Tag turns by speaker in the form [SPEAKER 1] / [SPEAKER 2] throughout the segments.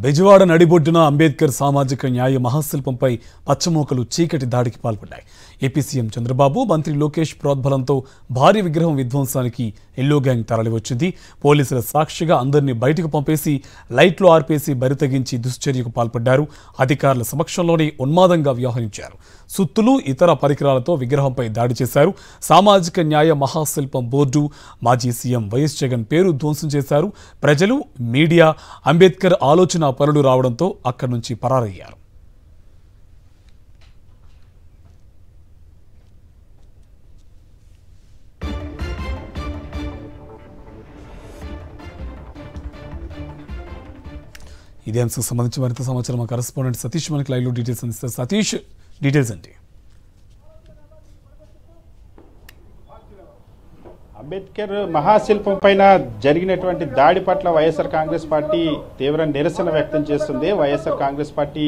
[SPEAKER 1] బెజవాడ నడిబొడ్డున అంబేద్కర్ సామాజిక న్యాయ మహాశిల్పంపై పచ్చమోకలు చీకటి దాడికి పాల్పడ్డాయి. ఏపీ సీఎం చంద్రబాబు, మంత్రి లోకేష్ ప్రోద్బలంతో భారీ విగ్రహం విధ్వంసానికి ఎల్లో గ్యాంగ్ తరలివచ్చింది. పోలీసుల సాక్షిగా అందరినీ బయటకు పంపేసి లైట్లు ఆర్పేసి బరితెగించి దుశ్చర్యకు పాల్పడ్డారు. అధికారుల సమక్షంలోనే ఉన్మాదంగా వ్యవహరించారు. సుత్తులు, ఇతర పరికరాలతో విగ్రహంపై దాడి చేశారు. సామాజిక న్యాయ మహాశిల్పం బోర్డు మాజీ సీఎం వైఎస్ జగన్ పేరు ధ్వంసం చేశారు. ప్రజలు, మీడియా అంబేద్కర్ ఆలోచన పరులు రావడంతో అక్కడి నుంచి పరారయ్యారు. ఇదే అంశం సంబంధించి మరింత సమాచారం మా కరెస్పాండెంట్ సతీష్ మనకి లైవ్ లో డీటెయిల్స్ అందిస్తారు. సతీష్, డీటెయిల్స్ ఏంటి?
[SPEAKER 2] అంబేద్కర్ మహాశిల్పం పైన జరిగినటువంటి దాడి పట్ల వైఎస్ఆర్ కాంగ్రెస్ పార్టీ తీవ్ర నిరసన వ్యక్తం చేస్తుంది. వైఎస్ఆర్ కాంగ్రెస్ పార్టీ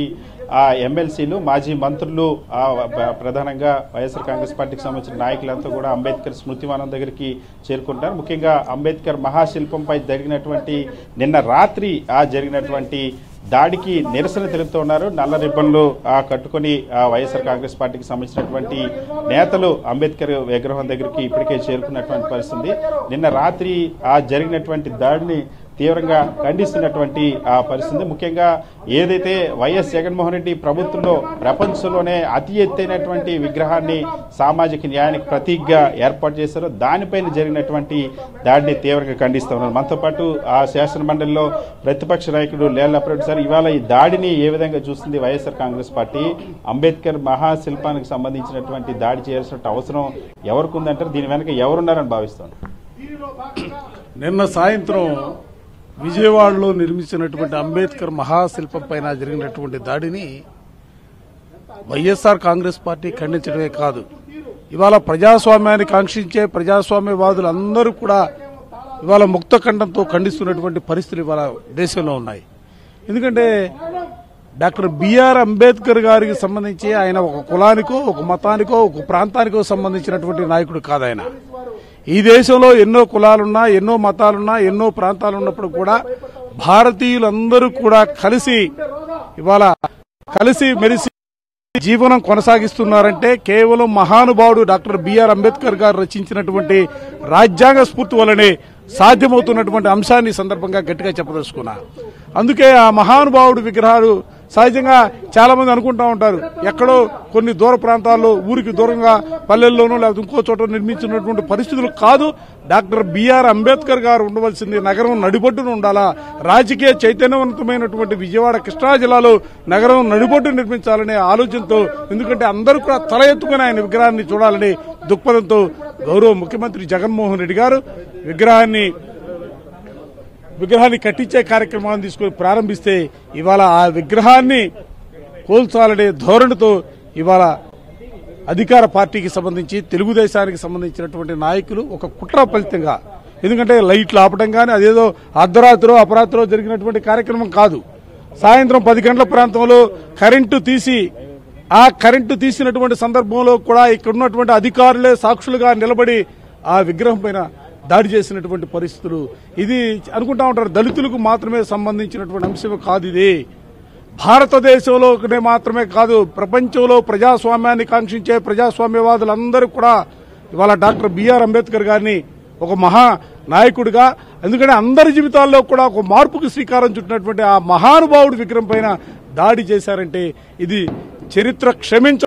[SPEAKER 2] ఎమ్మెల్సీలు, మాజీ మంత్రులు, ప్రధానంగా వైఎస్ఆర్ కాంగ్రెస్ పార్టీకి సంబంధించిన నాయకులంతా కూడా అంబేద్కర్ స్మృతివనం దగ్గరికి చేరుకుంటారు. ముఖ్యంగా అంబేద్కర్ మహాశిల్పంపై జరిగినటువంటి నిన్న రాత్రి జరిగినటువంటి దాడికి నిరసన తెలుపుతున్నారు. నల్ల రిబ్బన్లు కట్టుకుని వైఎస్ఆర్ కాంగ్రెస్ పార్టీకి సంబంధించినటువంటి నేతలు అంబేద్కర్ విగ్రహం దగ్గరికి ఇప్పటికే చేరుకున్నటువంటి పరిస్థితి. నిన్న రాత్రి జరిగినటువంటి దాడిని తీవ్రంగా ఖండిస్తున్నటువంటి పరిస్థితి. ముఖ్యంగా ఏదైతే వైఎస్ జగన్మోహన్ రెడ్డి ప్రభుత్వంలో ప్రపంచంలోనే అతి ఎత్తైనటువంటి విగ్రహాన్ని సామాజిక న్యాయానికి ప్రతీకగా ఏర్పాటు చేశారో దానిపైన జరిగినటువంటి దాడిని తీవ్రంగా ఖండిస్తూ ఉన్నారు. మనతో పాటు శాసన మండలిలో ప్రతిపక్ష నాయకుడు లేళ్లప్రెడ్డి సార్, ఇవాళ ఈ దాడిని ఏ విధంగా చూస్తుంది వైఎస్ఆర్ కాంగ్రెస్ పార్టీ? అంబేద్కర్ మహాశిల్పానికి సంబంధించినటువంటి దాడి చేయాల్సిన అవసరం ఎవరికి ఉందంటారు? దీని వెనక ఎవరున్నారని భావిస్తున్నారు?
[SPEAKER 3] నిన్న సాయంత్రం విజయవాడలో నిర్మించినటువంటి అంబేద్కర్ మహాశిల్పం పైన జరిగినటువంటి దాడిని వైఎస్ఆర్ కాంగ్రెస్ పార్టీ ఖండించడమే కాదు, ఇవాళ ప్రజాస్వామ్యాన్ని కాంక్షించే ప్రజాస్వామ్యవాదులందరూ కూడా ఇవాళ ముక్త ఖండంతో ఖండిస్తున్నటువంటి పరిస్థితులు ఇవాళ దేశంలో ఉన్నాయి. ఎందుకంటే డాక్టర్ బిఆర్ అంబేద్కర్ గారికి సంబంధించి ఆయన ఒక కులానికో, ఒక మతానికో, ఒక ప్రాంతానికో సంబంధించినటువంటి నాయకుడు కాదు ఆయన. ఈ దేశంలో ఎన్నో కులాలున్నా, ఎన్నో మతాలున్నా, ఎన్నో ప్రాంతాలు ఉన్నప్పుడు కూడా భారతీయులందరూ కూడా ఇవాళ కలిసి మెలిసి జీవనం కొనసాగిస్తున్నారంటే కేవలం మహానుభావుడు డాక్టర్ బిఆర్ అంబేద్కర్ గారు రచించినటువంటి రాజ్యాంగ స్ఫూర్తి వల్లనే సాధ్యమవుతున్నటువంటి అంశాన్ని సందర్భంగా గట్టిగా చెప్పదలుచుకున్నా. అందుకే ఆ మహానుభావుడు విగ్రహాలు సహజంగా చాలా మంది అనుకుంటా ఉంటారు, ఎక్కడో కొన్ని దూర ప్రాంతాల్లో, ఊరికి దూరంగా పల్లెల్లోనూ లేకపోతే ఇంకో చోట నిర్మించినటువంటి పరిస్థితులు కాదు. డాక్టర్ బిఆర్ అంబేద్కర్ గారు ఉండవలసింది నగరం నడిబొడ్డున ఉండాలా. రాజకీయ చైతన్యవంతమైనటువంటి విజయవాడ కృష్ణా జిల్లాలో నగరం నడిబొడ్డు నిర్మించాలనే ఆలోచనతో, ఎందుకంటే అందరూ కూడా తల ఎత్తుకుని ఆయన విగ్రహాన్ని చూడాలనే దృక్పథంతో గౌరవ ముఖ్యమంత్రి జగన్మోహన్ రెడ్డి గారు విగ్రహాన్ని కట్టించే కార్యక్రమాన్ని తీసుకుని ప్రారంభిస్తే ఇవాళ ఆ విగ్రహాన్ని కోల్చాలనే ధోరణితో ఇవాళ అధికార పార్టీకి సంబంధించి, తెలుగుదేశానికి సంబంధించినటువంటి నాయకులు ఒక కుట్ర ఫలితంగా, ఎందుకంటే లైట్లు ఆపడం కానీ అదేదో అర్ధరాత్రో అపరాత్రో జరిగినటువంటి కార్యక్రమం కాదు. సాయంత్రం 10 గంటల ప్రాంతంలో కరెంటు తీసినటువంటి సందర్భంలో కూడా ఇక్కడ ఉన్నటువంటి అధికారులే సాక్షులుగా నిలబడి ఆ విగ్రహం పైన దాడి చేసినటువంటి పరిస్థితులు. ఇది అనుకుంటా ఉంటారు, దళితులకు మాత్రమే సంబంధించినటువంటి అంశం కాదు. ఇది భారతదేశంలోనే మాత్రమే కాదు, ప్రపంచంలో ప్రజాస్వామ్యాన్ని కాంక్షించే ప్రజాస్వామ్యవాదులందరూ కూడా ఇవాళ డాక్టర్ బిఆర్ అంబేద్కర్ గారిని ఒక మహా నాయకుడిగా, ఎందుకంటే అందరి జీవితాల్లో కూడా ఒక మార్పుకు శ్రీకారం చుట్టినటువంటి ఆ మహానుభావుడి విగ్రహం పైన దాడి చేశారంటే ఇది చరిత్ర క్షమించ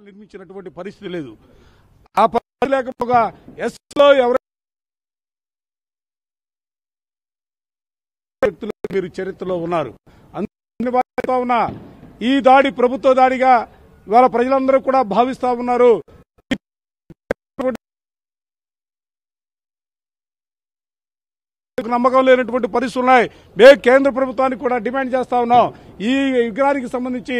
[SPEAKER 3] నిర్మించినటువంటి పరిస్థితి లేదు. ఆ పరిస్థితి లేకపోగా ఎస్లో ఎవరైనా మీరు చరిత్రలో ఉన్నారు. ఉన్నా ఈ దాడి ప్రభుత్వ దాడిగా ఇవాళ ప్రజలందరూ కూడా భావిస్తా ఉన్నారు. నమ్మకం లేనటువంటి పరిస్థితులు ఉన్నాయి. మేము కేంద్ర ప్రభుత్వానికి కూడా డిమాండ్ చేస్తా ఉన్నాం, ఈ విగ్రహానికి సంబంధించి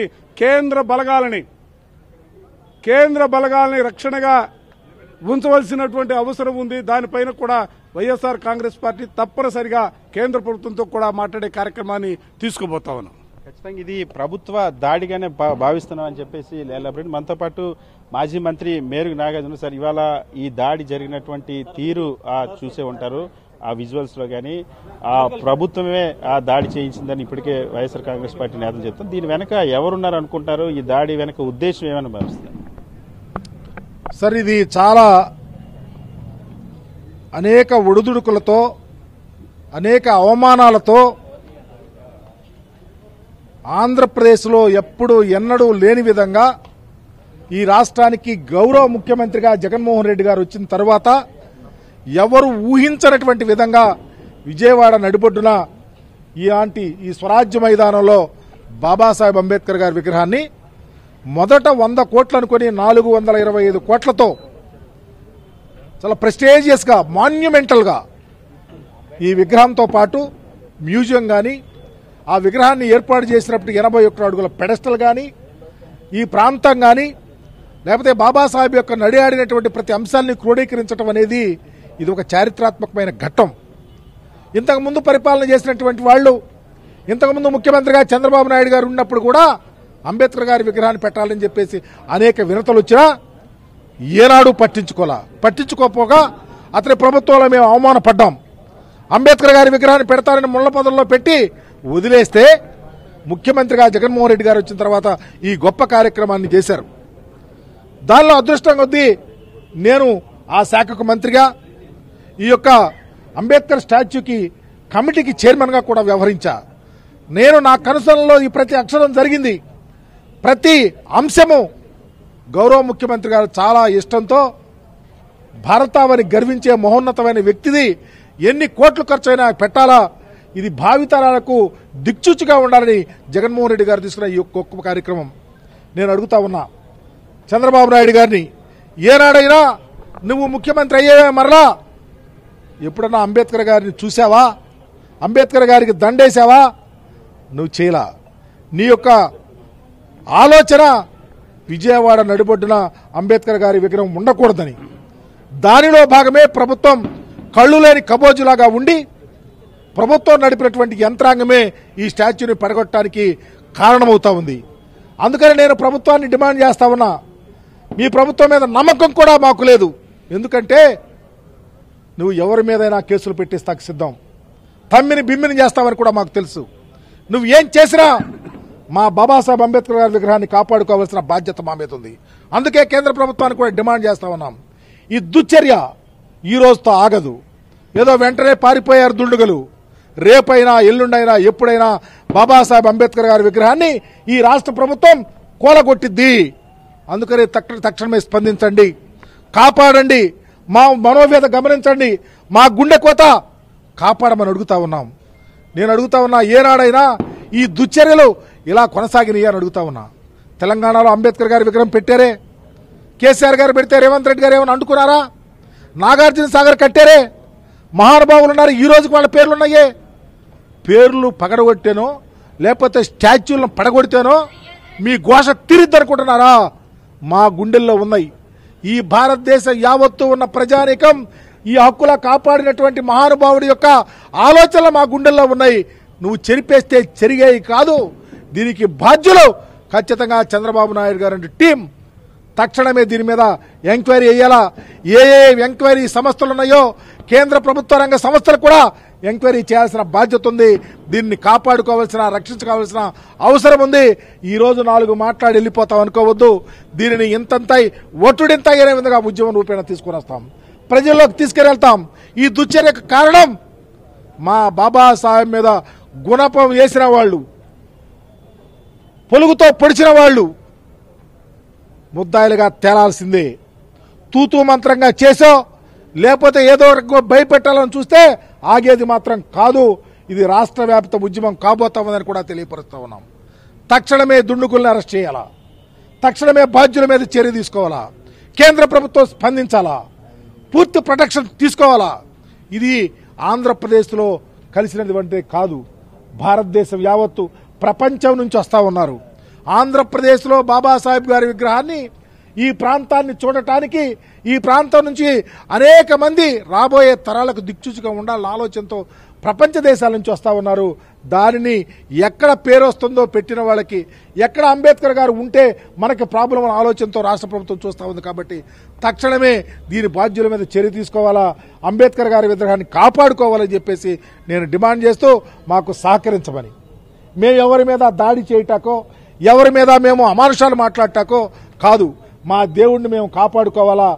[SPEAKER 3] కేంద్ర బలగాలని రక్షణగా ఉంచవలసినటువంటి అవసరం ఉంది. దానిపైన కూడా వైఎస్ఆర్ కాంగ్రెస్ పార్టీ తప్పనిసరిగా కేంద్ర ప్రభుత్వంతో కూడా మాట్లాడే కార్యక్రమాన్ని తీసుకుపోతా ఉన్నాం.
[SPEAKER 2] ఖచ్చితంగా ఇది ప్రభుత్వ దాడిగానే భావిస్తున్నాం అని చెప్పేసి లేలాబ్రెడ్డి మనతో పాటు మాజీ మంత్రి మేరుగు నాగార్జున సార్, ఇవాళ ఈ దాడి జరిగినటువంటి తీరు చూసే ఉంటారు. ఆ విజువల్స్ లో కానీ ఆ ప్రభుత్వమే ఆ దాడి చేయించిందని ఇప్పటికే వైఎస్ఆర్ కాంగ్రెస్ పార్టీ నేతలు చెప్తారు. దీని వెనక ఎవరున్నారు అనుకుంటారు? ఈ దాడి వెనక ఉద్దేశం ఏమైనా భావిస్తారు
[SPEAKER 3] సార్? ఇది చాలా అనేక ఒడిదుడుకులతో, అనేక అవమానాలతో ఆంధ్రప్రదేశ్లో ఎన్నడూ లేని విధంగా ఈ రాష్ట్రానికి గౌరవ ముఖ్యమంత్రిగా జగన్మోహన్ రెడ్డి గారు వచ్చిన తర్వాత ఎవరు ఊహించనటువంటి విధంగా విజయవాడ నడిబొడ్డున ఈ స్వరాజ్య మైదానంలో బాబాసాహెబ్ అంబేద్కర్ గారి విగ్రహాన్ని మొదట 100 కోట్లు అనుకుని 425 కోట్లతో చాలా ప్రెస్టీజియస్ గా, మాన్యుమెంటల్ గా ఈ విగ్రహంతో పాటు మ్యూజియం గాని, ఆ విగ్రహాన్ని ఏర్పాటు చేసినప్పుడు 81 అడుగుల పెడస్టల్ గాని, ఈ ప్రాంతం గాని, లేకపోతే బాబాసాహెబ్ యొక్క నడియాడినటువంటి ప్రతి అంశాన్ని క్రోడీకరించడం అనేది ఇది ఒక చారిత్రాత్మకమైన ఘట్టం. ఇంతకుముందు పరిపాలన చేసినటువంటి వాళ్ళు, ఇంతకుముందు ముఖ్యమంత్రిగా చంద్రబాబు నాయుడు గారు ఉన్నప్పుడు కూడా అంబేద్కర్ గారి విగ్రహాన్ని పెట్టాలని చెప్పేసి అనేక వినతులు వచ్చినా ఏనాడు పట్టించుకోపోగా అతని ప్రభుత్వంలో మేము అవమానపడ్డాం. అంబేద్కర్ గారి విగ్రహాన్ని పెడతారని ముళ్ల పొదల్లో పెట్టి వదిలేస్తే ముఖ్యమంత్రిగా జగన్మోహన్ రెడ్డి గారు వచ్చిన తర్వాత ఈ గొప్ప కార్యక్రమాన్ని చేశారు. దానిలో అదృష్టం కొద్దీ నేను ఆ శాఖకు మంత్రిగా ఈ యొక్క అంబేద్కర్ స్టాచ్యూకి కమిటీకి చైర్మన్ గా కూడా వ్యవహరించా. నేను నా కనుసనలో ఈ ప్రతి అక్షరం జరిగింది. ప్రతి అంశము గౌరవ ముఖ్యమంత్రి గారు చాలా ఇష్టంతో భారతావని గర్వించే మహోన్నతమైన వ్యక్తిది, ఎన్ని కోట్లు ఖర్చైనా పెట్టాలా, ఇది భావితరాలకు దిక్చూచిగా ఉండాలని జగన్మోహన్ రెడ్డి గారు తీసుకున్న ఈ గొప్ప కార్యక్రమం. నేను అడుగుతా ఉన్నా చంద్రబాబు నాయుడు గారిని, ఏనాడైనా నువ్వు ముఖ్యమంత్రి అయ్యేవే మరలా ఎప్పుడన్నా అంబేద్కర్ గారిని చూసావా? అంబేద్కర్ గారికి దండేశావా? నువ్వు చేయలా. నీ యొక్క ఆలోచన విజయవాడ నడిబొడ్డున అంబేద్కర్ గారి విగ్రహం ఉండకూడదని, దానిలో భాగమే ప్రభుత్వం కళ్ళు లేని కబోజులాగా ఉండి ప్రభుత్వం నడిపినటువంటి యంత్రాంగమే ఈ స్టాచ్యూని పడగొట్టడానికి కారణమవుతా ఉంది. అందుకని నేను ప్రభుత్వాన్ని డిమాండ్ చేస్తా ఉన్నా, మీ ప్రభుత్వం మీద నమ్మకం కూడా మాకు లేదు. ఎందుకంటే నువ్వు ఎవరి మీదైనా కేసులు పెట్టిస్తాకు సిద్ధం, తమ్మిని బిమ్మిని చేస్తావని కూడా మాకు తెలుసు. నువ్వు ఏం చేసినా మా బాబాసాహెబ్ అంబేద్కర్ గారి విగ్రహాన్ని కాపాడుకోవాల్సిన బాధ్యత మా మీద ఉంది. అందుకే కేంద్ర ప్రభుత్వాన్ని కూడా డిమాండ్ చేస్తా ఉన్నాం, ఈ దుశ్చర్య ఈ రోజుతో ఆగదు. ఏదో వెంటనే పారిపోయారు దుండుగలు, రేపైనా ఎల్లుండైనా ఎప్పుడైనా బాబాసాహెబ్ అంబేద్కర్ గారి విగ్రహాన్ని ఈ రాష్ట్ర ప్రభుత్వం కూలగొట్టిద్ది. అందుకని తక్షణమే స్పందించండి, కాపాడండి, మా మనోవేద గమనించండి, మా గుండె కోత కాపాడమని అడుగుతా ఉన్నాం. నేను అడుగుతా ఉన్నా, ఏనాడైనా ఈ దుశ్చర్యలు ఇలా కొనసాగినాయి అని అడుగుతా ఉన్నా. తెలంగాణలో అంబేద్కర్ గారి విగ్రహం పెట్టారే, కేసీఆర్ గారు పెడితే రేవంత్ రెడ్డి గారు ఏమైనా అనుకున్నారా? నాగార్జున సాగర్ కట్టారే, మహానుభావులు ఉన్నారు, ఈ రోజుకి వాళ్ళ పేర్లున్నాయే. పేర్లు పగడగొట్టానో లేకపోతే స్టాచ్యూలను పడగొడితేనో మీ ఘోష తీరిద్దనుకుంటున్నారా? మా గుండెల్లో ఉన్నాయి. ఈ భారతదేశం యావత్తు ఉన్న ప్రజానీకం ఈ హక్కుల కాపాడినటువంటి మహానుభావుడి యొక్క ఆలోచనలు మా గుండెల్లో ఉన్నాయి. నువ్వు చెరిపేస్తే చెరిగేవి కాదు, దీనికి బాధ్యులు ఖచ్చితంగా చంద్రబాబు నాయుడు గారి టీం. తక్షణమే దీని మీద ఎంక్వైరీ అయ్యేలా ఏ ఎంక్వైరీ సంస్థలు ఉన్నాయో కేంద్ర ప్రభుత్వ రంగ సంస్థలు కూడా ఎంక్వైరీ చేయాల్సిన బాధ్యత ఉంది. దీన్ని కాపాడుకోవాల్సిన, రక్షించుకోవాల్సిన అవసరం ఉంది. ఈ రోజు 4 మాట్లాడి వెళ్ళిపోతాం అనుకోవద్దు. దీనిని ఇంతంతై ఒట్టుడింత అనే విధంగా ఉద్యమం రూపేణ తీసుకుని వస్తాం, ప్రజల్లోకి తీసుకెళ్తాం. ఈ దుశ్చర్యకు కారణం మా బాబాసాహెబ్ మీద గుణపం వేసిన వాళ్ళు, పొలుగుతో పొడిచిన వాళ్ళు ముద్దాయిలుగా తేలాల్సిందే. తూతూ మంత్రంగా చేసో లేకపోతే ఏదో భయపెట్టాలని చూస్తే ఆగేది మాత్రం కాదు. ఇది రాష్ట్ర వ్యాప్త ఉద్యమం కాబోతామని కూడా తెలియపరుస్తా ఉన్నాం. తక్షణమే దుండుగుల్ని అరెస్ట్ చేయాలా, తక్షణమే బాధ్యుల మీద చర్య తీసుకోవాలా, కేంద్ర ప్రభుత్వం స్పందించాలా, పూర్తి ప్రొటెక్షన్ తీసుకోవాలా. ఇది ఆంధ్రప్రదేశ్లో కలిసినటువంటి కాదు, భారతదేశం యావత్తు ప్రపంచం నుంచి వస్తా ఉన్నారు. ఆంధ్రప్రదేశ్లో బాబాసాహెబ్ గారి విగ్రహాన్ని ఈ ప్రాంతాన్ని చూడటానికి, ఈ ప్రాంతం నుంచి అనేక మంది రాబోయే తరాలకు దిక్చూచిగా ఉండాలన్న ఆలోచనతో
[SPEAKER 4] ప్రపంచ దేశాల నుంచి వస్తూ ఉన్నారు. దానిని ఎక్కడ పేరు వస్తుందో పెట్టిన వాళ్ళకి, ఎక్కడ అంబేద్కర్ గారు ఉంటే మనకి ప్రాబ్లం అనే ఆలోచనతో రాష్ట్ర ప్రభుత్వం చూస్తూ ఉంది. కాబట్టి తక్షణమే దీని బాధ్యుల మీద చర్య తీసుకోవాలా, అంబేద్కర్ గారి విగ్రహాన్ని కాపాడుకోవాలని చెప్పేసి నేను డిమాండ్ చేస్తూ మాకు సహకరించమని. మేము ఎవరి మీద దాడి చేయటాకో, ఎవరి మీద మేము అమానుషాలు మాట్లాడటాకో కాదు, మా దేవుణ్ణి మేము కాపాడుకోవాలా,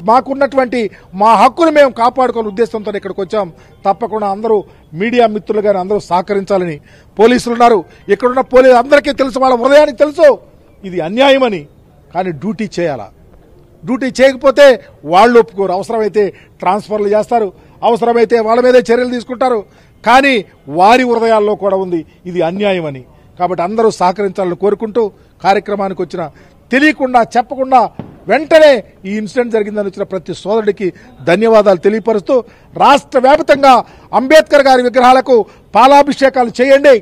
[SPEAKER 4] మాకున్నటువంటి మా హక్కును మేము కాపాడుకోవాలని ఉద్దేశంతో ఇక్కడికి వచ్చాం. తప్పకుండా అందరూ మీడియా మిత్రులు గాని అందరూ సహకరించాలని. పోలీసులు ఉన్నారు, ఇక్కడున్న పోలీసు అందరికీ తెలుసు, వాళ్ళ హృదయానికి తెలుసు ఇది అన్యాయమని. కానీ డ్యూటీ చేయాలా, డ్యూటీ చేయకపోతే వాళ్ళు ఒప్పుకోరు. అవసరమైతే ట్రాన్స్ఫర్లు చేస్తారు, అవసరమైతే వాళ్ళ మీదే చర్యలు తీసుకుంటారు. కానీ వారి హృదయాల్లో కూడా ఉంది ఇది అన్యాయమని. కాబట్టి అందరూ సహకరించాలని కోరుకుంటూ కార్యక్రమానికి వచ్చిన, తెలియకుండా చెప్పకుండా వెంటనే ఈ ఇన్సిడెంట్ జరిగిందని వచ్చిన ప్రతి సోదరుడికి ధన్యవాదాలు తెలియపరుస్తూ, రాష్ట్ర వ్యాప్తంగా అంబేద్కర్ గారి విగ్రహాలకు పాలాభిషేకాలు చేయండి,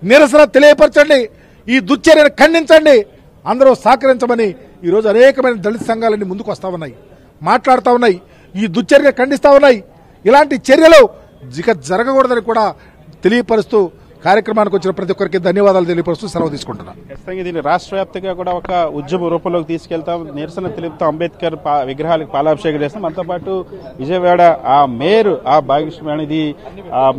[SPEAKER 4] నిరసన తెలియపరచండి, ఈ దుశ్చర్యను ఖండించండి, అందరూ సహకరించమని ఈరోజు అనేకమైన దళిత సంఘాలన్నీ ముందుకు వస్తా ఉన్నాయి, మాట్లాడుతూ ఉన్నాయి, ఈ దుశ్చర్యను ఖండిస్తా ఉన్నాయి. ఇలాంటి చర్యలు జరగకూడదని కూడా తెలియపరుస్తూ కార్యక్రమానికి వచ్చిన ప్రతి ఒక్కరికి ధన్యవాదాలు తెలియపరుస్తూ సెలవు తీసుకుంటున్నాను.
[SPEAKER 2] ఖచ్చితంగా దీన్ని రాష్ట్ర వ్యాప్తంగా కూడా ఒక ఉద్యమ రూపంలోకి తీసుకెళ్తాం, నిరసన తెలుపుతాం, అంబేద్కర్ విగ్రహాలకు పాలాభిషేకం చేస్తాం. మనతో పాటు విజయవాడ ఆ మేయర్ ఆ భాగ్యలక్ష్మి అనేది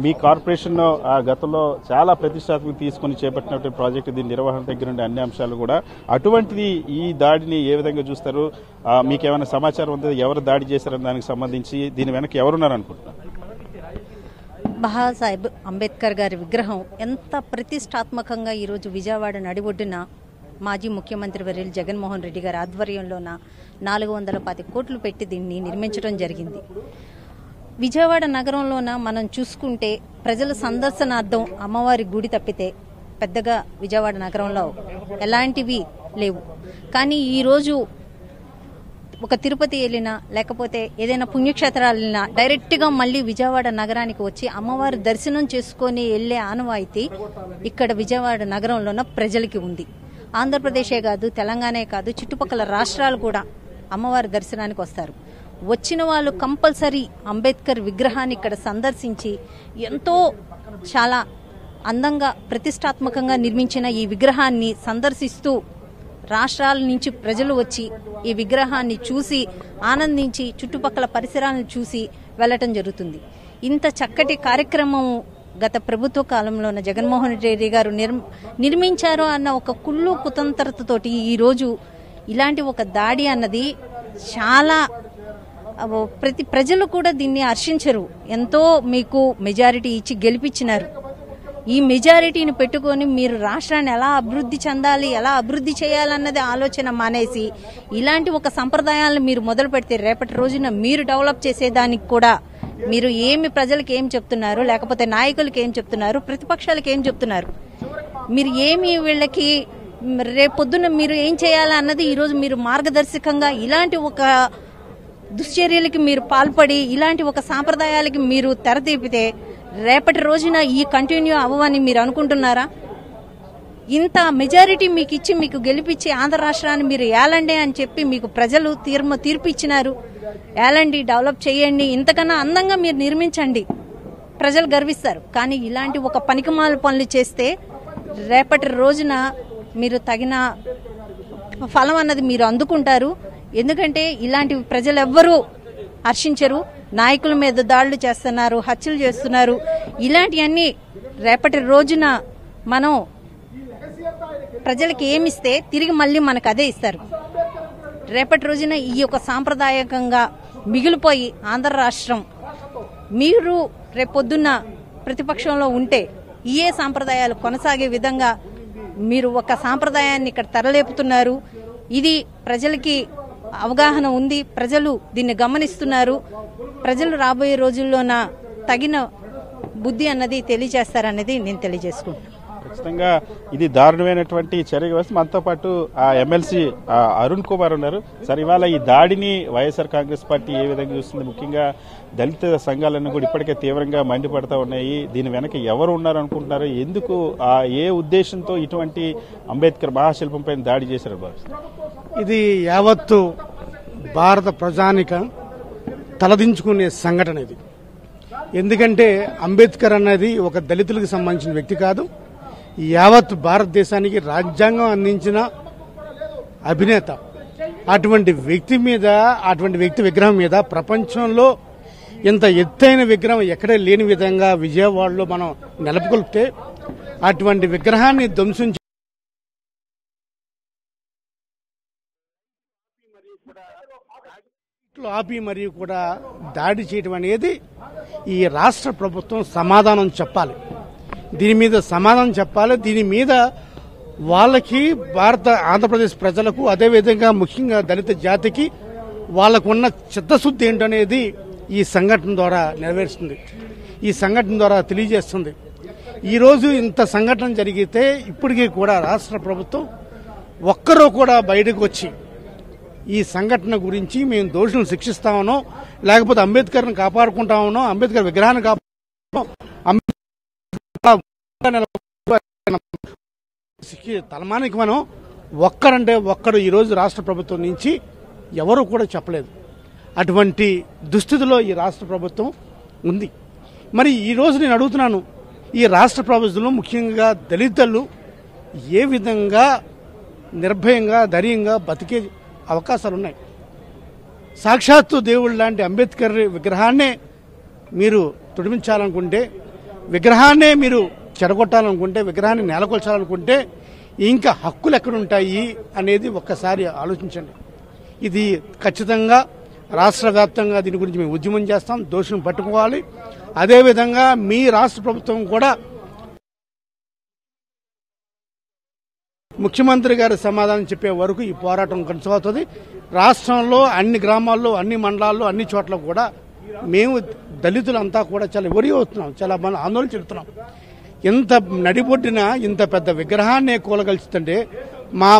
[SPEAKER 2] మీ కార్పొరేషన్ గతంలో చాలా ప్రతిష్టాత్మక తీసుకుని చేపట్టినటువంటి ప్రాజెక్టు, దీని నిర్వహణ దగ్గర నుండి అన్ని అంశాలు కూడా. అటువంటిది ఈ దాడిని ఏ విధంగా చూస్తారు? మీకేమైనా సమాచారం ఉందా ఎవరు దాడి చేశారని దానికి సంబంధించి? దీని వెనక ఎవరున్నారు అనుకుంటున్నారు?
[SPEAKER 5] బాబాసాహెబ్ అంబేద్కర్ గారి విగ్రహం ఎంత ప్రతిష్టాత్మకంగా ఈరోజు విజయవాడ నడిబొడ్డున మాజీ ముఖ్యమంత్రి వర్యులు జగన్మోహన్ రెడ్డి గారి ఆధ్వర్యంలోన 410 కోట్లు పెట్టి దీన్ని నిర్మించడం జరిగింది. విజయవాడ నగరంలోన మనం చూసుకుంటే ప్రజల సందర్శనార్థం అమ్మవారి గుడి తప్పితే పెద్దగా విజయవాడ నగరంలో ఎలాంటివి లేవు. కానీ ఈరోజు ఒక తిరుపతి వెళ్ళినా లేకపోతే ఏదైనా పుణ్యక్షేత్రాలు వెళ్ళినా డైరెక్ట్గా మళ్ళీ విజయవాడ నగరానికి వచ్చి అమ్మవారి దర్శనం చేసుకొని వెళ్లే ఆనవాయితీ ఇక్కడ విజయవాడ నగరంలోన ప్రజలకి ఉంది. ఆంధ్రప్రదేశే కాదు, తెలంగాణే కాదు, చుట్టుపక్కల రాష్ట్రాలు కూడా అమ్మవారి దర్శనానికి వస్తారు. వచ్చిన వాళ్ళు కంపల్సరీ అంబేద్కర్ విగ్రహాన్ని ఇక్కడ సందర్శించి ఎంతో చాలా అందంగా ప్రతిష్టాత్మకంగా నిర్మించిన ఈ విగ్రహాన్ని సందర్శిస్తూ రాష్ట్రాల నుంచి ప్రజలు వచ్చి ఈ విగ్రహాన్ని చూసి ఆనందించి చుట్టుపక్కల పరిసరాలను చూసి వెళ్లటం జరుగుతుంది. ఇంత చక్కటి కార్యక్రమం గత ప్రభుత్వ కాలంలోన జగన్మోహన్ రెడ్డి గారు నిర్మించారు అన్న ఒక కుళ్ళు కుతంత్రతతోటి ఈరోజు ఇలాంటి ఒక దాడి అన్నది చాలా ప్రజలు కూడా దీన్ని హర్షించరు. ఎంతో మీకు మెజారిటీ ఇచ్చి గెలిపించినారు. ఈ మెజారిటీని పెట్టుకొని మీరు రాష్ట్రాన్ని ఎలా అభివృద్ధి చెందాలి, ఎలా అభివృద్ధి చేయాలన్నది ఆలోచన మానేసి ఇలాంటి ఒక సంప్రదాయాలను మీరు మొదలు పెడితే రేపటి రోజున మీరు డెవలప్ చేసేదానికి కూడా మీరు ఏమి ప్రజలకు ఏం చెప్తున్నారు, లేకపోతే నాయకులకు ఏం చెప్తున్నారు, ప్రతిపక్షాలకు ఏం చెప్తున్నారు, మీరు ఏమి వీళ్ళకి రేపొద్దున మీరు ఏం చేయాలన్నది ఈరోజు మీరు మార్గదర్శకంగా ఇలాంటి ఒక దుశ్చర్యలకి మీరు పాల్పడి ఇలాంటి ఒక సాంప్రదాయాలకి మీరు తెరతీపితే రేపటి రోజున ఈ కంటిన్యూ అవ్వని మీరు అనుకుంటున్నారా? ఇంత మెజారిటీ మీకు ఇచ్చి మీకు గెలిపించి ఆంధ్ర రాష్ట్రాన్ని మీరు ఏలండి అని చెప్పి మీకు ప్రజలు తీర్పు ఇచ్చినారు. ఏలండి, డెవలప్ చేయండి, ఇంతకన్నా అందంగా మీరు నిర్మించండి, ప్రజలు గర్విస్తారు. కానీ ఇలాంటి ఒక పనికిమాల పనులు చేస్తే రేపటి రోజున మీరు తగిన ఫలం అన్నది మీరు అందుకుంటారు. ఎందుకంటే ఇలాంటి ప్రజలు ఎవ్వరూ హర్షించరు. నాయకుల మీద దాడులు చేస్తున్నారు, హత్యలు చేస్తున్నారు. ఇలాంటివన్నీ రేపటి రోజున మనం ప్రజలకి ఏమిస్తే తిరిగి మళ్ళీ మనకు అదే ఇస్తారు. రేపటి రోజున ఈ యొక్క సాంప్రదాయకంగా మిగిలిపోయి ఆంధ్ర రాష్ట్రం మీరు రేపొద్దున్న ప్రతిపక్షంలో ఉంటే ఏ సాంప్రదాయాలు కొనసాగే విధంగా మీరు ఒక సాంప్రదాయాన్ని ఇక్కడ తరలేపుతున్నారు. ఇది ప్రజలకి అవగాహన ఉంది, ప్రజలు దీన్ని గమనిస్తున్నారు. ప్రజలు రాబోయే రోజుల్లోన తగిన బుద్ధి అన్నది తెలియజేస్తారన్నది నేను తెలియజేసుకుంటున్నాను.
[SPEAKER 2] ఖచ్చితంగా ఇది దారుణమైనటువంటి చర్య వస్తే మనతో పాటు ఆ ఎమ్మెల్సీ అరుణ్ కుమార్ ఉన్నారు. సార్, ఇవాళ ఈ దాడిని వైఎస్ఆర్ కాంగ్రెస్ పార్టీ ఏ విధంగా చూస్తుంది? ముఖ్యంగా దళిత సంఘాలన్నీ కూడా ఇప్పటికే తీవ్రంగా మండిపడతా ఉన్నాయి. దీని వెనక ఎవరు ఉన్నారు అనుకుంటున్నారు? ఎందుకు ఏ ఉద్దేశంతో ఇటువంటి అంబేద్కర్ మహాశిల్పం పైన దాడి చేశారు?
[SPEAKER 3] ఇది యావత్తు భారత ప్రజానిక తలదించుకునే సంఘటన. ఇది ఎందుకంటే అంబేద్కర్ అన్నది ఒక దళితులకు సంబంధించిన వ్యక్తి కాదు, యావత్ భారతదేశానికి రాజ్యాంగం అందించిన అధినేత. అటువంటి వ్యక్తి విగ్రహం మీద ప్రపంచంలో ఇంత ఎత్తైన విగ్రహం ఎక్కడే లేని విధంగా విజయవాడలో మనం నెలకొల్పితే అటువంటి విగ్రహాన్ని ధ్వంసం ఆపి మరియు కూడా దాడి చేయడం అనేది ఈ రాష్ట్ర ప్రభుత్వం సమాధానం చెప్పాలి. దీని మీద సమాధానం చెప్పాలి. దీని మీద వాళ్ళకి ఆంధ్రప్రదేశ్ ప్రజలకు అదేవిధంగా ముఖ్యంగా దళిత జాతికి వాళ్ళకున్న చిత్తశుద్ధి ఏంటనేది ఈ సంఘటన ద్వారా నెరవేరుస్తుంది, ఈ సంఘటన ద్వారా తెలియజేస్తుంది. ఈరోజు ఇంత సంఘటన జరిగితే ఇప్పటికీ కూడా రాష్ట్ర ప్రభుత్వం ఒక్కరూ కూడా బయటకు వచ్చి ఈ సంఘటన గురించి మేము దోషులను శిక్షిస్తామనో లేకపోతే అంబేద్కర్ని కాపాడుకుంటామనో అంబేద్కర్ విగ్రహాన్ని తలమానికి మనం ఒక్కరంటే ఒక్కడు ఈరోజు రాష్ట్ర ప్రభుత్వం నుంచి ఎవరు కూడా చెప్పలేదు. అటువంటి దుస్థితిలో ఈ రాష్ట్ర ప్రభుత్వం ఉంది. మరి ఈరోజు నేను అడుగుతున్నాను, ఈ రాష్ట్ర ప్రభుత్వంలో ముఖ్యంగా దళితులు ఏ విధంగా నిర్భయంగా ధైర్యంగా బతికే అవకాశాలు ఉన్నాయి? సాక్షాత్తు దేవుడు లాంటి అంబేద్కర్ విగ్రహాన్నే మీరు తుడిమించాలనుకుంటే, విగ్రహాన్నే మీరు చెడగొట్టాలనుకుంటే, విగ్రహాన్ని నేలకొల్చాలనుకుంటే ఇంకా హక్కులు ఎక్కడుంటాయి అనేది ఒక్కసారి ఆలోచించండి. ఇది ఖచ్చితంగా రాష్ట్ర వ్యాప్తంగా దీని గురించి మేము ఉద్యమం చేస్తాం, దోషులను పట్టుకోవాలి. అదేవిధంగా మీ రాష్ట్ర ప్రభుత్వం కూడా ముఖ్యమంత్రి గారి సమాధానం చెప్పే వరకు ఈ పోరాటం కొనసాగుతుంది. రాష్ట్రంలో అన్ని గ్రామాల్లో, అన్ని మండలాల్లో, అన్ని చోట్ల కూడా మేము దళితులంతా కూడా చాలా వరి అవుతున్నాం, చాలా మనం ఆందోళన చెందుతున్నాం. ఇంత నడిబొడ్డిన ఇంత పెద్ద విగ్రహాన్ని కూలగలుచుతుంటే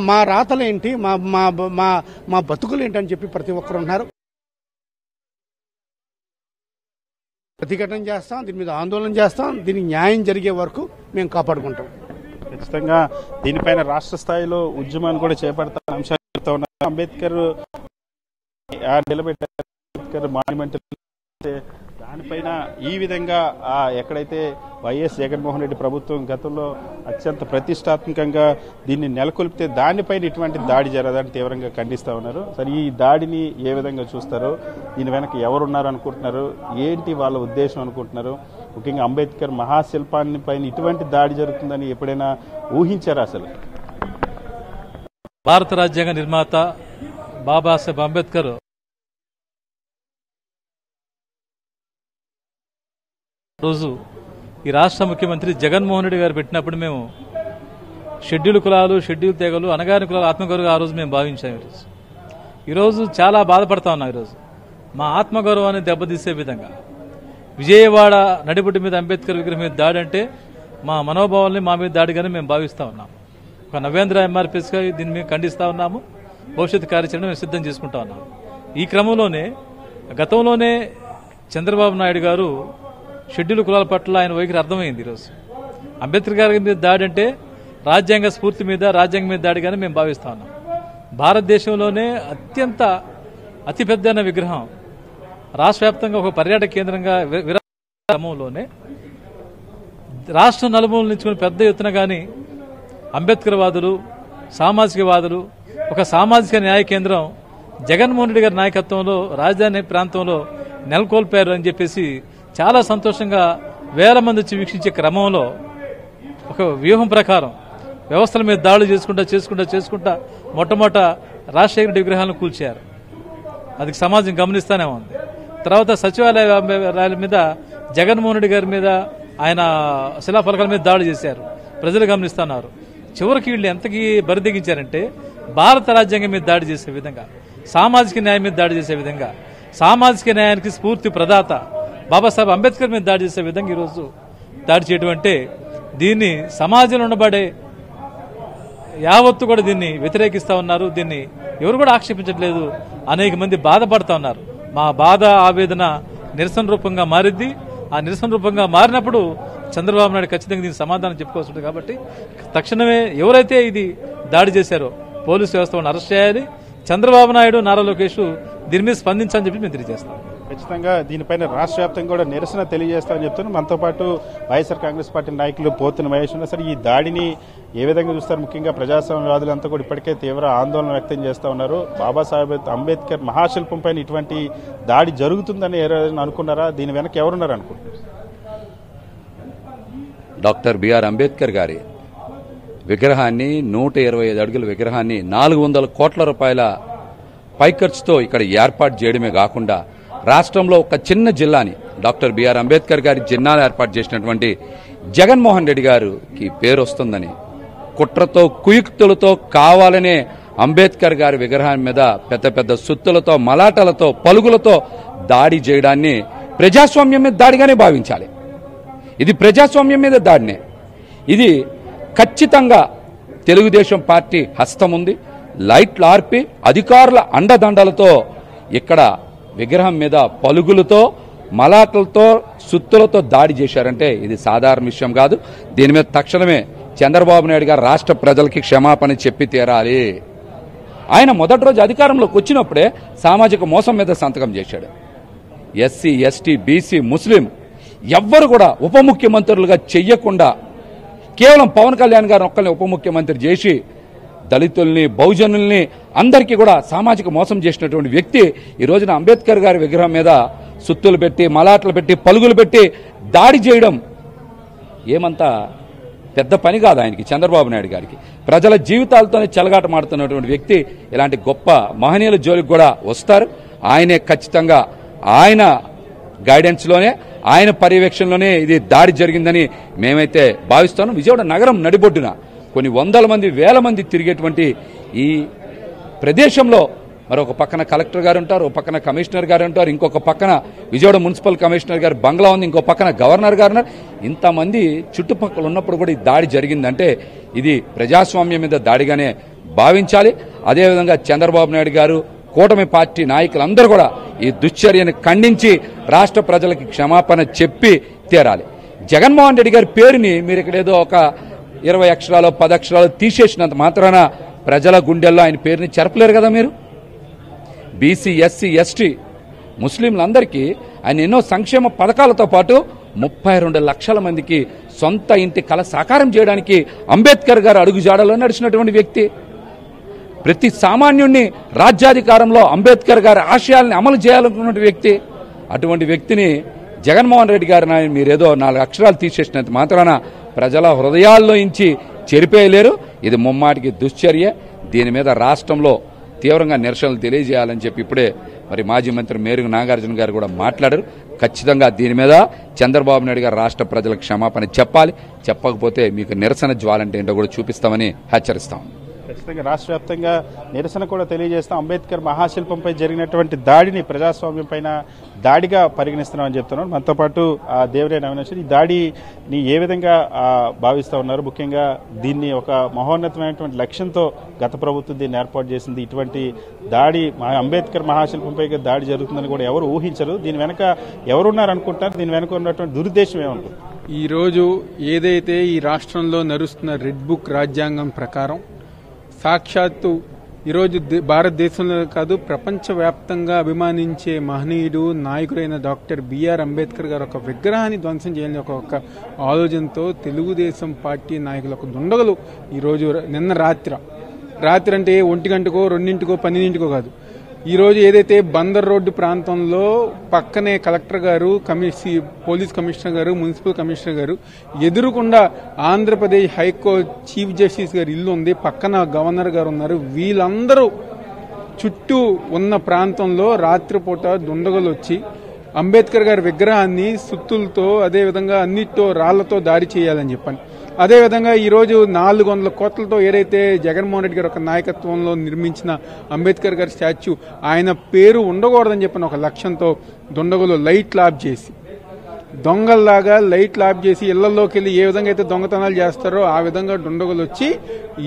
[SPEAKER 3] మా రాతలేంటి, మా బతుకులు ఏంటని చెప్పి ప్రతి ఒక్కరు ఉన్నారు. ప్రతిఘటన చేస్తాం, దీని మీద ఆందోళన చేస్తాం, దీనికి న్యాయం జరిగే వరకు మేము కాపాడుకుంటాం.
[SPEAKER 2] ఖచ్చితంగా దీనిపైన రాష్ట్ర స్థాయిలో ఉద్యమాన్ని కూడా చేపడతాం అంశాలు చెప్తా ఉన్నారు. అంబేద్కర్ నిలబెట్టారు, అంబేద్కర్ మాన్యుమెంట్, దానిపైన ఈ విధంగా ఎక్కడైతే వైఎస్ జగన్మోహన్ రెడ్డి ప్రభుత్వం గతంలో అత్యంత ప్రతిష్టాత్మకంగా దీన్ని నెలకొల్పితే దానిపైన ఇటువంటి దాడి జరగదని తీవ్రంగా ఖండిస్తా ఉన్నారు. సరే, ఈ దాడిని ఏ విధంగా చూస్తారు? దీని వెనక ఎవరున్నారు అనుకుంటున్నారు? ఏంటి వాళ్ళ ఉద్దేశం అనుకుంటున్నారు? ముఖ్యంగా అంబేద్కర్ మహాశిల్పాన్ని పైన ఇటువంటి దాడి జరుగుతుందని ఎప్పుడైనా ఊహించారా అసలు?
[SPEAKER 6] భారత రాజ్యాంగ నిర్మాత బాబాసాహెబ్ అంబేద్కర్ రోజు ఈ రాష్ట్ర ముఖ్యమంత్రి జగన్మోహన్ రెడ్డి గారు పెట్టినప్పుడు మేము షెడ్యూల్ కులాలు, షెడ్యూల్ తెగలు, అనగాని కులాలు ఆత్మగౌరవం ఆ రోజు మేము భావించాము. ఈరోజు చాలా బాధపడతా ఉన్నాం. ఈరోజు మా ఆత్మగౌరవాన్ని దెబ్బతీసే విధంగా విజయవాడ నడిబొడ్డు మీద అంబేద్కర్ విగ్రహం మీద దాడి అంటే మా మనోభావాల్ని మా మీద దాడిగానే మేము భావిస్తూ ఉన్నాం. ఒక నవేంద్ర ఎంఆర్పిఎస్గా దీన్ని మేము ఖండిస్తూ ఉన్నాము. భవిష్యత్తు కార్యాచరణ మేము సిద్ధం చేసుకుంటా ఉన్నాం. ఈ క్రమంలోనే గతంలోనే చంద్రబాబు నాయుడు గారు షెడ్యూల్ కులాల పట్ల ఆయన వైఖరి అర్థమైంది. ఈరోజు అంబేద్కర్ గారి మీద దాడి అంటే రాజ్యాంగ స్ఫూర్తి మీద, రాజ్యాంగం మీద దాడిగానే మేము భావిస్తా ఉన్నాం. భారతదేశంలోనే అతిపెద్ద విగ్రహం రాష్ట్ర వ్యాప్తంగా ఒక పర్యాటక కేంద్రంగా క్రమంలోనే రాష్ట్రం నలుమూలల నుంచి పెద్ద ఎత్తున కానీ అంబేద్కర్ వాదులు, సామాజికవాదులు ఒక సామాజిక న్యాయ కేంద్రం జగన్మోహన్ రెడ్డి గారి నాయకత్వంలో రాజధాని ప్రాంతంలో నెలకొల్పారు అని చెప్పేసి చాలా సంతోషంగా వేల మంది వచ్చి వీక్షించే క్రమంలో ఒక వ్యూహం ప్రకారం వ్యవస్థల మీద దాడులు చేసుకుంటా మొట్టమొదట రాజశేఖర రెడ్డి విగ్రహాలను కూల్చారు. అది సమాజం గమనిస్తానే ఉంది. తర్వాత సచివాలయాల మీద జగన్మోహన్ రెడ్డి గారి మీద ఆయన శిలాఫలకాల మీద దాడి చేశారు. ప్రజలు గమనిస్తున్నారు. చివరికి వీళ్ళు ఎంతకి బరిదెగించారంటే భారత రాజ్యాంగం మీద దాడి చేసే విధంగా, సామాజిక న్యాయం మీద దాడి చేసే విధంగా, సామాజిక న్యాయానికి స్ఫూర్తి ప్రదాత బాబాసాహెబ్ అంబేద్కర్ మీద దాడి చేసే విధంగా ఈరోజు దాడి చేయడం అంటే దీన్ని సమాజంలో ఉండబడే యావత్తు కూడా దీన్ని వ్యతిరేకిస్తా ఉన్నారు. దీన్ని ఎవరు కూడా ఆక్షేపించట్లేదు. అనేక మంది బాధపడతా ఉన్నారు. మా బాధ, ఆవేదన నిరసన రూపంగా మారిద్ది. ఆ నిరసన రూపంగా మారినప్పుడు చంద్రబాబు నాయుడు ఖచ్చితంగా దీనికి సమాధానం చెప్పుకోవాల్సి ఉంటుంది. కాబట్టి తక్షణమే ఎవరైతే ఇది దాడి చేశారో పోలీసు వ్యవస్థ వాళ్ళని అరెస్ట్ చేయాలి. చంద్రబాబు నాయుడు, నారా లోకేష్ దీని మీద స్పందించాలని చెప్పి మేము తెలియజేస్తాం.
[SPEAKER 2] ఖచ్చితంగా దీనిపైన రాష్ట్ర వ్యాప్తంగా కూడా నిరసన తెలియజేస్తామని చెప్తున్నారు. మనతో పాటు వైఎస్ఆర్ కాంగ్రెస్ పార్టీ నాయకులు పోతున్న మహేష్ ఉన్నారు. సరే, ఈ దాడిని ఏ విధంగా చూస్తారు? ముఖ్యంగా ప్రజాస్వామ్యవాదులంతా కూడా ఇప్పటికే తీవ్ర ఆందోళన వ్యక్తం చేస్తూ ఉన్నారు. బాబాసాహెబ్ అంబేద్కర్ మహాశిల్పం పైన ఇటువంటి దాడి జరుగుతుందని ఎవరైనా అనుకున్నారా? దీని వెనక ఎవరున్నారు అనుకుంటున్నారు?
[SPEAKER 7] డాక్టర్ బిఆర్ అంబేద్కర్ గారి విగ్రహాన్ని 125 అడుగుల విగ్రహాన్ని 400 కోట్ల రూపాయల పైఖర్చుతో ఇక్కడ ఏర్పాటు చేయడమే కాకుండా రాష్ట్రంలో ఒక చిన్న జిల్లాని డాక్టర్ బిఆర్ అంబేద్కర్ గారి జిల్లాను ఏర్పాటు చేసినటువంటి జగన్మోహన్ రెడ్డి గారికి పేరు వస్తుందని కుట్రతో కుయుక్తులతో కావాలనే అంబేద్కర్ గారి విగ్రహం మీద పెద్ద పెద్ద సుత్తులతో మలాటలతో పలుగులతో దాడి చేయడాన్ని ప్రజాస్వామ్యం మీద దాడిగానే భావించాలి. ఇది ప్రజాస్వామ్యం మీద దాడినే. ఇది ఖచ్చితంగా తెలుగుదేశం పార్టీ హస్తం ఉంది. లైట్లు ఆర్పి అధికారుల అండదండలతో ఇక్కడ విగ్రహం మీద పలుగులతో మలాటలతో సుత్తులతో దాడి చేశారంటే ఇది సాధారణ విషయం కాదు. దీని మీద తక్షణమే చంద్రబాబు నాయుడు గారు రాష్ట్ర ప్రజలకి క్షమాపణ చెప్పి తీరాలి. ఆయన మొదటి రోజు అధికారంలోకి వచ్చినప్పుడే సామాజిక మోసం మీద సంతకం చేశాడు. ఎస్సీ, ఎస్టీ, బీసీ, ముస్లిం ఎవ్వరు కూడా ఉప ముఖ్యమంత్రులుగా చెయ్యకుండా కేవలం పవన్ కళ్యాణ్ గారు ఒక్కరిని ఉప ముఖ్యమంత్రి చేసి దళితుల్ని, బహుజనుల్ని అందరికీ కూడా సామాజిక మోసం చేసినటువంటి వ్యక్తి ఈ రోజున అంబేద్కర్ గారి విగ్రహం మీద సుత్తులు పెట్టి, మలాట్లు పెట్టి, పలుగులు పెట్టి దాడి చేయడం ఏమంతా పెద్ద పని కాదు ఆయనకి, చంద్రబాబు నాయుడు గారికి. ప్రజల జీవితాలతోనే చెలగాట మాడుతున్నటువంటి వ్యక్తి ఇలాంటి గొప్ప మహనీయుల జోలికి కూడా వస్తారు. ఆయనే ఖచ్చితంగా ఆయన గైడెన్స్లోనే, ఆయన పర్యవేక్షణలోనే ఇది దాడి జరిగిందని మేమైతే భావిస్తాను. విజయవాడ నగరం నడిబొడ్డున కొన్ని వందల మంది, వేల మంది తిరిగేటువంటి ఈ ప్రదేశంలో మరొక పక్కన కలెక్టర్ గారు ఉంటారు, ఒక పక్కన కమిషనర్ గారు ఉంటారు, ఇంకొక పక్కన విజయవాడ మున్సిపల్ కమిషనర్ గారు బంగ్లా ఉంది, ఇంకో పక్కన గవర్నర్ గారు ఉన్నారు. ఇంతమంది చుట్టుపక్కల ఉన్నప్పుడు కూడా ఈ దాడి జరిగిందంటే ఇది ప్రజాస్వామ్యం మీద దాడిగానే భావించాలి. అదేవిధంగా చంద్రబాబు నాయుడు గారు, కూటమి పార్టీ నాయకులందరూ కూడా ఈ దుశ్చర్యను ఖండించి రాష్ట్ర ప్రజలకి క్షమాపణ చెప్పి తీరాలి. జగన్మోహన్ రెడ్డి గారి పేరుని మీరు ఇక్కడేదో ఒక 20 అక్షరాలు 10 అక్షరాలు తీసేసినంత మాత్రాన ప్రజల గుండెల్లో ఆయన పేరుని చెరపలేరు కదా మీరు. బీసీ, ఎస్సీ, ఎస్టీ, ముస్లింలందరికీ ఆయన ఎన్నో సంక్షేమ పథకాలతో పాటు 32 లక్షల మందికి సొంత ఇంటి కల సాకారం చేయడానికి అంబేద్కర్ గారు అడుగుజాడలో నడిచినటువంటి వ్యక్తి. ప్రతి సామాన్యుణ్ణి రాజ్యాధికారంలో అంబేద్కర్ గారి ఆశయాల్ని అమలు చేయాలనుకున్న వ్యక్తి. అటువంటి వ్యక్తిని జగన్మోహన్ రెడ్డి గారు మీరేదో 4 అక్షరాలు తీసేసినంత మాత్రాన ప్రజల హృదయాల్లో ఇంచి చెరిపేయలేరు. ఇది ముమ్మాటికి దుశ్చర్య. దీని మీద రాష్ట్రంలో తీవ్రంగా నిరసనలు తెలియజేయాలని చెప్పి ఇప్పుడే మరి మాజీ మంత్రి మేరుగు నాగార్జున గారు కూడా మాట్లాడారు. ఖచ్చితంగా దీని మీద చంద్రబాబు నాయుడు గారు రాష్ట్ర ప్రజలకు క్షమాపణ చెప్పాలి. చెప్పకపోతే మీకు నిరసన జ్వాలంటే ఏంటో కూడా చూపిస్తామని హెచ్చరిస్తాం.
[SPEAKER 2] ఖచ్చితంగా రాష్ట్ర వ్యాప్తంగా నిరసన కూడా తెలియజేస్తాం. అంబేద్కర్ మహాశిల్పంపై జరిగినటువంటి దాడిని ప్రజాస్వామ్యం పైన దాడిగా పరిగణిస్తున్నామని చెప్తున్నారు. మనతో పాటు దేవినేని అవినాష్, ఈ దాడిని ఏ విధంగా భావిస్తూ ఉన్నారు? ముఖ్యంగా దీన్ని ఒక మహోన్నతమైనటువంటి లక్ష్యంతో గత ప్రభుత్వం దీన్ని ఏర్పాటు చేసింది. ఇటువంటి దాడి అంబేద్కర్ మహాశిల్పంపై దాడి జరుగుతుందని కూడా ఎవరు ఊహించరు. దీని వెనక ఎవరున్నారనుకుంటారు? దీని వెనక ఉన్నటువంటి దురుద్దేశం ఏమనుకుంటారు?
[SPEAKER 8] ఈరోజు ఏదైతే ఈ రాష్ట్రంలో నడుస్తున్న రెడ్ బుక్ రాజ్యాంగం ప్రకారం సాక్షాత్తు ఈరోజు భారతదేశంలో కాదు ప్రపంచవ్యాప్తంగా అభిమానించే మహనీయుడు, నాయకుడైన డాక్టర్ బిఆర్ అంబేద్కర్ గారు ఒక విగ్రహాన్ని ధ్వంసం చేయాలని ఒక ఆలోచనతో తెలుగుదేశం పార్టీ నాయకులు ఒక దుండగులు ఈరోజు నిన్న రాత్రి అంటే 1 గంటకో 2 12 కాదు, ఈరోజు ఏదైతే బందర్ రోడ్డు ప్రాంతంలో పక్కనే కలెక్టర్ గారు, పోలీస్ కమిషనర్ గారు, మున్సిపల్ కమిషనర్ గారు ఎదురుకుండా ఆంధ్రప్రదేశ్ హైకోర్టు చీఫ్ జస్టిస్ గారి ఇల్లు ఉంది, పక్కన గవర్నర్ గారు ఉన్నారు. వీళ్ళందరూ చుట్టూ ఉన్న ప్రాంతంలో రాత్రిపూట దుండగులు వచ్చి అంబేద్కర్ గారి విగ్రహాన్ని సుత్తులతో అదేవిధంగా అన్నిటితో రాళ్లతో దాడి చేయాలని చెప్పాను. అదేవిధంగా ఈరోజు 400 కోట్లతో ఏదైతే జగన్మోహన్ రెడ్డి గారి ఒక నాయకత్వంలో నిర్మించిన అంబేద్కర్ గారి స్టాచ్యూ ఆయన పేరు ఉండకూడదని చెప్పిన ఒక లక్ష్యంతో దుండగులు లైట్ లాబ్ చేసి దొంగల్లాగా లైట్ లాబ్ చేసి ఇళ్లలోకి వెళ్లి ఏ విధంగా అయితే దొంగతనాలు చేస్తారో ఆ విధంగా దుండగులు వచ్చి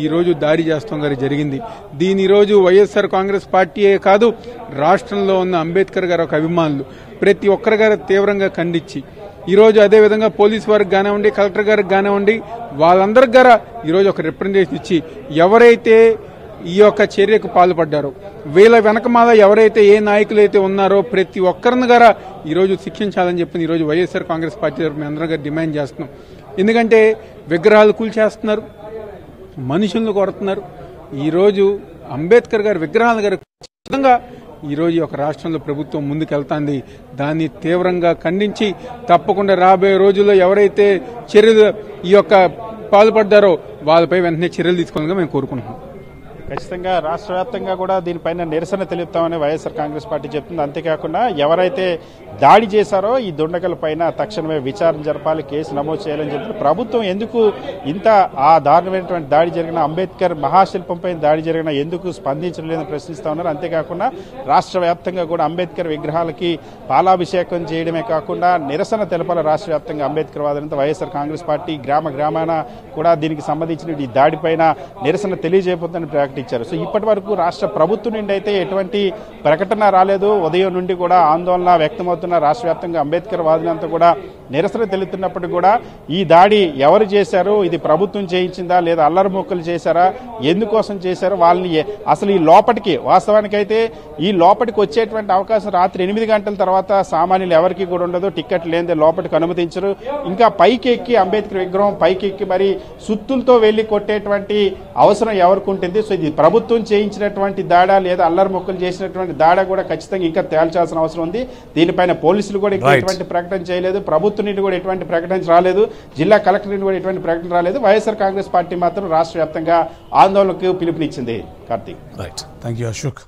[SPEAKER 8] ఈరోజు దాడి చేస్తాం గారి జరిగింది. దీని ఈరోజు వైఎస్ఆర్ కాంగ్రెస్ పార్టీయే కాదు రాష్ట్రంలో ఉన్న అంబేద్కర్ గారి ఒక అభిమానులు ప్రతి ఒక్కరి గారు తీవ్రంగా ఖండించి ఈరోజు అదేవిధంగా పోలీసు వారికి కానివ్వండి, కలెక్టర్ గారికి కానివ్వండి, వాళ్ళందరికి గారా ఈరోజు ఒక రిప్రజెంటేషన్ ఇచ్చి ఎవరైతే ఈ యొక్క చర్యకు పాల్పడ్డారు. వీళ్ళ వెనకమాల ఎవరైతే ఏ నాయకులు అయితే ఉన్నారో ప్రతి ఒక్కరిని గారా ఈరోజు శిక్షించాలని చెప్పి ఈరోజు వైఎస్ఆర్ కాంగ్రెస్ పార్టీ తరఫున అందరూ డిమాండ్ చేస్తున్నాం. ఎందుకంటే విగ్రహాలు కూల్చేస్తున్నారు, మనుషులను కొడుతున్నారు. ఈరోజు అంబేద్కర్ గారి విగ్రహాల గారు ఖచ్చితంగా ఈరోజు ఈ యొక్క రాష్ట్రంలో ప్రభుత్వం ముందుకెళ్తాంది. దాన్ని తీవ్రంగా ఖండించి తప్పకుండా రాబోయే రోజుల్లో ఎవరైతే చర్యలు ఈ యొక్క పాల్పడ్డారో వాళ్ళపై వెంటనే చర్యలు తీసుకోవాలని మేము కోరుకుంటున్నాం.
[SPEAKER 2] ఖచ్చితంగా రాష్ట్ర వ్యాప్తంగా కూడా దీనిపైన నిరసన తెలుపుతామని వైఎస్ఆర్ కాంగ్రెస్ పార్టీ చెప్తుంది. అంతేకాకుండా ఎవరైతే దాడి చేశారో ఈ దుండగుల పైన తక్షణమే విచారణ జరపాలి, కేసు నమోదు చేయాలని చెప్పి ప్రభుత్వం ఎందుకు ఇంత ఆ దారుణమైనటువంటి దాడి జరిగిన అంబేద్కర్ మహాశిల్పంపై దాడి జరిగిన ఎందుకు స్పందించలేదని ప్రశ్నిస్తా ఉన్నారు. అంతేకాకుండా రాష్ట్ర వ్యాప్తంగా కూడా అంబేద్కర్ విగ్రహాలకి పాలాభిషేకం చేయడమే కాకుండా నిరసన తెలపాలి రాష్ట్ర వ్యాప్తంగా అంబేద్కర్ వాదులంతా. వైఎస్ఆర్ కాంగ్రెస్ పార్టీ గ్రామాన కూడా దీనికి సంబంధించిన ఈ దాడిపైన నిరసన తెలియజేయబోతుందని ప్రకటించారు. సో ఇప్పటి వరకు రాష్ట్ర ప్రభుత్వం నుండి అయితే ఎటువంటి ప్రకటన రాలేదు. ఉదయం నుండి కూడా ఆందోళన వ్యక్తమవుతున్న రాష్ట్ర వ్యాప్తంగా అంబేద్కర్ వాదులంతా కూడా నిరసన తెలుపుతున్నప్పటికీ కూడా ఈ దాడి ఎవరు చేశారు, ఇది ప్రభుత్వం చేయించిందా లేదా అల్లరి మొక్కలు చేశారా, ఎందుకోసం చేశారు, వాళ్ళని అసలు ఈ లోపటికి వాస్తవానికైతే ఈ లోపలికి వచ్చేటువంటి అవకాశం రాత్రి 8 గంటల తర్వాత సామాన్యులు ఎవరికి కూడా ఉండదు. టికెట్ లేనిదే లోపలికి అనుమతించరు. ఇంకా పైకి ఎక్కి అంబేద్కర్ విగ్రహం పైకి ఎక్కి మరి సుత్తులతో వెళ్లి కొట్టేటువంటి అవసరం ఎవరికి ఉంటుంది? సో ఇది ప్రభుత్వం చేయించినటువంటి దాడా లేదా అల్లరి మొక్కలు చేసినటువంటి దాడా కూడా ఖచ్చితంగా ఇంకా తేల్చాల్సిన అవసరం ఉంది. దీనిపైన పోలీసులు కూడా ఎటువంటి ప్రకటన చేయలేదు, ప్రభుత్వం నుండి కూడా ఎటువంటి ప్రకటన రాలేదు, జిల్లా కలెక్టర్ నుండి కూడా ఎటువంటి ప్రకటన రాలేదు. వైఎస్ఆర్ కాంగ్రెస్ పార్టీ మాత్రం రాష్ట్ర వ్యాప్తంగా ఆందోళనకు పిలుపునిచ్చింది. Karthik.
[SPEAKER 1] Right, thank you Ashok.